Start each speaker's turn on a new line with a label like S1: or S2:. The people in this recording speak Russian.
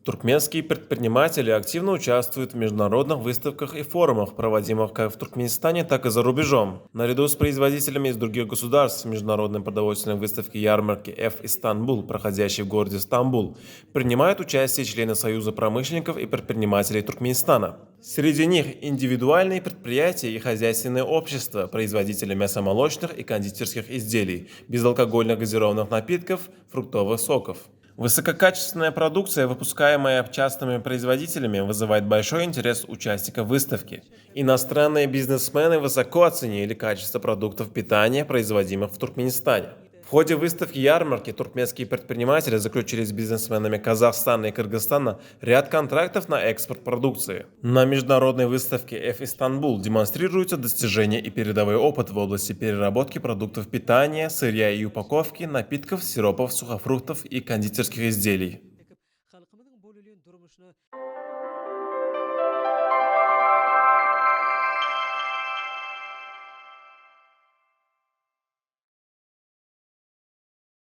S1: Туркменские предприниматели активно участвуют в международных выставках и форумах, проводимых как в Туркменистане, так и за рубежом. Наряду с производителями из других государств международной продовольственной выставки ярмарки F Истанбул, проходящей в городе Стамбул, принимают участие члены Союза промышленников и предпринимателей Туркменистана. Среди них индивидуальные предприятия и хозяйственные общества, производители мясомолочных и кондитерских изделий, безалкогольных газированных напитков, фруктовых соков. Высококачественная продукция, выпускаемая частными производителями, вызывает большой интерес участников выставки. Иностранные бизнесмены высоко оценили качество продуктов питания, производимых в Туркменистане. В ходе выставки ярмарки туркменские предприниматели заключили с бизнесменами Казахстана и Кыргызстана ряд контрактов на экспорт продукции. На международной выставке F Истанбул демонстрируются достижения и передовой опыт в области переработки продуктов питания, сырья и упаковки, напитков, сиропов, сухофруктов и кондитерских изделий.